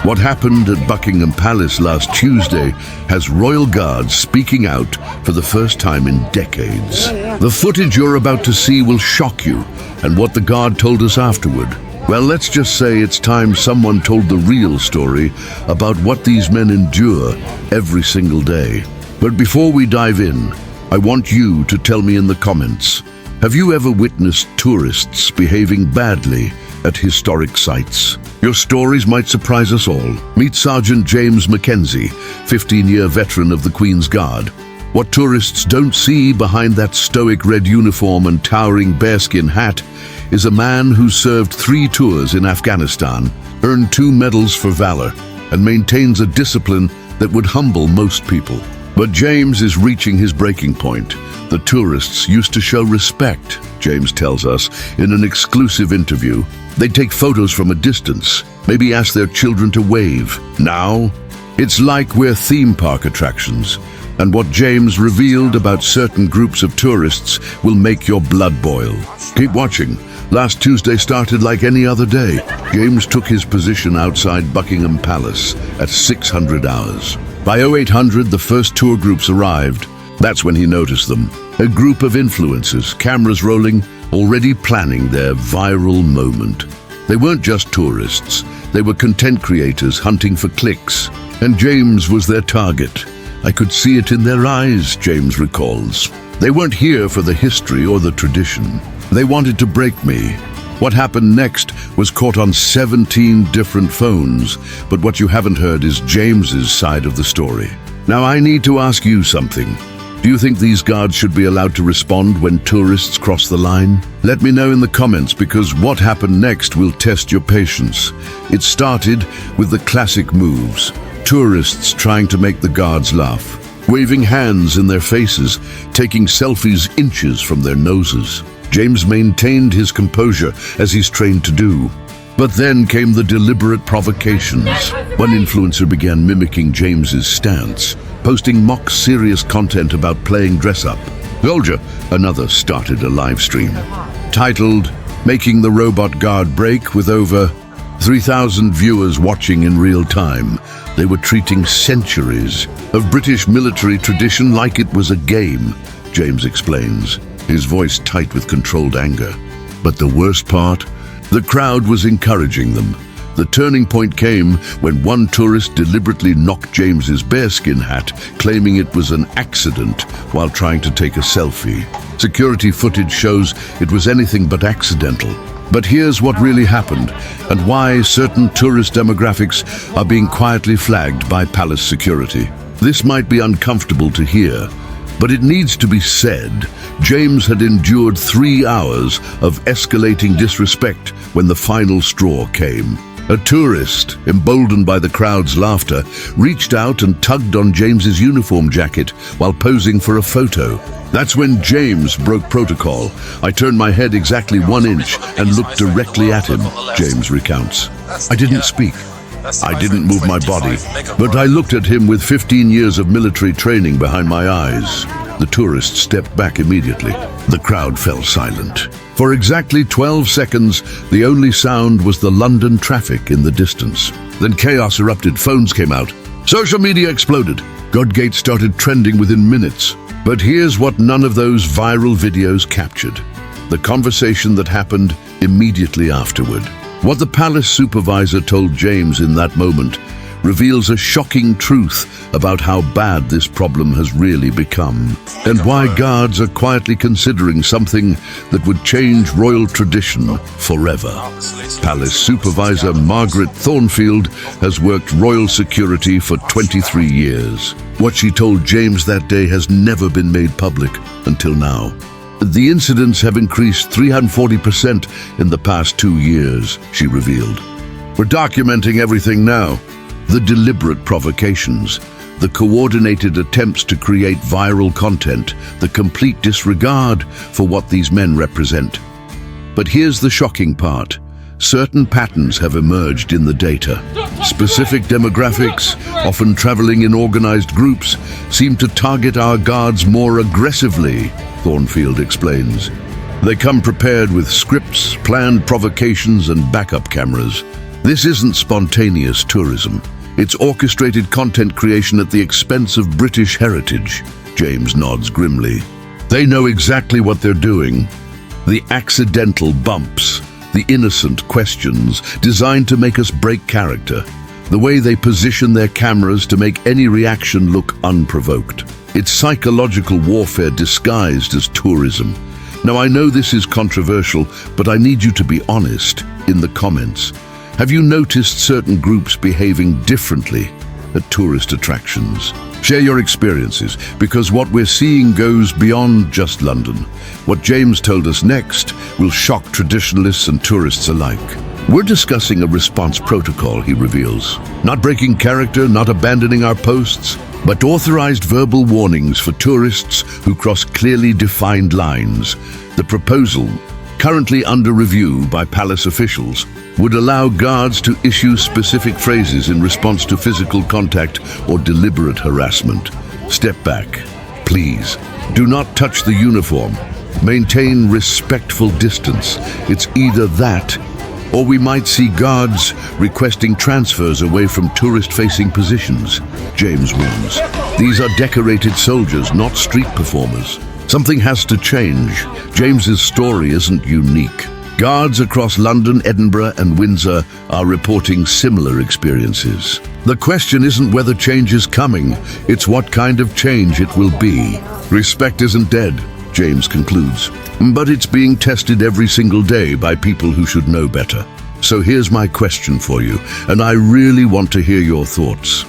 What happened at Buckingham Palace last Tuesday has royal guards speaking out for the first time in decades. The footage you're about to see will shock you, and what the guard told us afterward. Well, let's just say it's time someone told the real story about what these men endure every single day. But before we dive in, I want you to tell me in the comments, have you ever witnessed tourists behaving badly at historic sites? Your stories might surprise us all. Meet Sergeant James Mackenzie, 15-year veteran of the Queen's Guard. What tourists don't see behind that stoic red uniform and towering bearskin hat is a man who served 3 tours in Afghanistan, earned 2 medals for valor, and maintains a discipline that would humble most people. But James is reaching his breaking point. The tourists used to show respect, James tells us in an exclusive interview. They'd take photos from a distance, maybe ask their children to wave. Now, it's like we're theme park attractions. And what James revealed about certain groups of tourists will make your blood boil. Keep watching. Last Tuesday started like any other day. James took his position outside Buckingham Palace at 600 hours. By 0800, the first tour groups arrived. That's when he noticed them. A group of influencers, cameras rolling, already planning their viral moment. They weren't just tourists. They were content creators hunting for clicks. And James was their target. I could see it in their eyes, James recalls. They weren't here for the history or the tradition. They wanted to break me. What happened next was caught on 17 different phones, but what you haven't heard is James's side of the story. Now I need to ask you something. Do you think these guards should be allowed to respond when tourists cross the line? Let me know in the comments, because what happened next will test your patience. It started with the classic moves. Tourists trying to make the guards laugh, waving hands in their faces, taking selfies inches from their noses. James maintained his composure, as he's trained to do. But then came the deliberate provocations. One influencer began mimicking James's stance, posting mock serious content about playing dress-up. Soldier, another, started a live stream titled "Making the Robot Guard Break," with over 3,000 viewers watching in real time. They were treating centuries of British military tradition like it was a game, James explains, his voice tight with controlled anger. But the worst part? The crowd was encouraging them. The turning point came when one tourist deliberately knocked James's bearskin hat, claiming it was an accident while trying to take a selfie. Security footage shows it was anything but accidental. But here's what really happened, and why certain tourist demographics are being quietly flagged by palace security. This might be uncomfortable to hear, but it needs to be said. James had endured 3 hours of escalating disrespect when the final straw came. A tourist, emboldened by the crowd's laughter, reached out and tugged on James's uniform jacket while posing for a photo. That's when James broke protocol. I turned my head exactly 1 inch and looked directly at him, James recounts. I didn't speak. I didn't move my body, but I looked at him with 15 years of military training behind my eyes. The tourist stepped back immediately. The crowd fell silent. For exactly 12 seconds, the only sound was the London traffic in the distance. Then chaos erupted, phones came out. Social media exploded. Godgate started trending within minutes. But here's what none of those viral videos captured: the conversation that happened immediately afterward. What the palace supervisor told James in that moment reveals a shocking truth about how bad this problem has really become, and why guards are quietly considering something that would change royal tradition forever. Palace supervisor Margaret Thornfield has worked royal security for 23 years. What she told James that day has never been made public until now. The incidents have increased 340% in the past 2 years, she revealed. We're documenting everything now. The deliberate provocations, the coordinated attempts to create viral content, the complete disregard for what these men represent. But here's the shocking part. Certain patterns have emerged in the data. Specific demographics, often traveling in organized groups, seem to target our guards more aggressively, Thornfield explains. They come prepared with scripts, planned provocations, and backup cameras. This isn't spontaneous tourism. It's orchestrated content creation at the expense of British heritage. James nods grimly. They know exactly what they're doing. The accidental bumps, the innocent questions designed to make us break character. The way they position their cameras to make any reaction look unprovoked. It's psychological warfare disguised as tourism. Now, I know this is controversial, but I need you to be honest in the comments. Have you noticed certain groups behaving differently at tourist attractions? Share your experiences, because what we're seeing goes beyond just London. What James told us next will shock traditionalists and tourists alike. We're discussing a response protocol, he reveals. Not breaking character, not abandoning our posts, but authorized verbal warnings for tourists who cross clearly defined lines. The proposal, currently under review by palace officials, would allow guards to issue specific phrases in response to physical contact or deliberate harassment. Step back, please. Do not touch the uniform. Maintain respectful distance. It's either that, or we might see guards requesting transfers away from tourist-facing positions. James warns. These are decorated soldiers, not street performers. Something has to change. James's story isn't unique. Guards across London, Edinburgh, and Windsor are reporting similar experiences. The question isn't whether change is coming, it's what kind of change it will be. Respect isn't dead, James concludes, but it's being tested every single day by people who should know better. So here's my question for you, and I really want to hear your thoughts.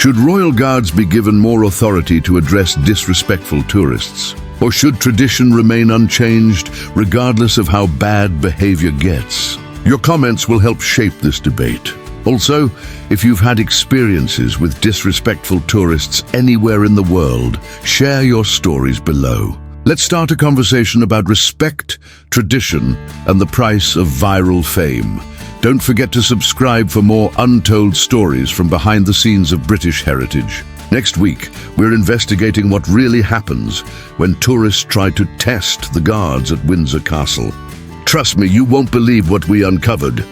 Should royal guards be given more authority to address disrespectful tourists? Or should tradition remain unchanged, regardless of how bad behavior gets? Your comments will help shape this debate. Also, if you've had experiences with disrespectful tourists anywhere in the world, share your stories below. Let's start a conversation about respect, tradition, and the price of viral fame. Don't forget to subscribe for more untold stories from behind the scenes of British heritage. Next week, we're investigating what really happens when tourists try to test the guards at Windsor Castle. Trust me, you won't believe what we uncovered.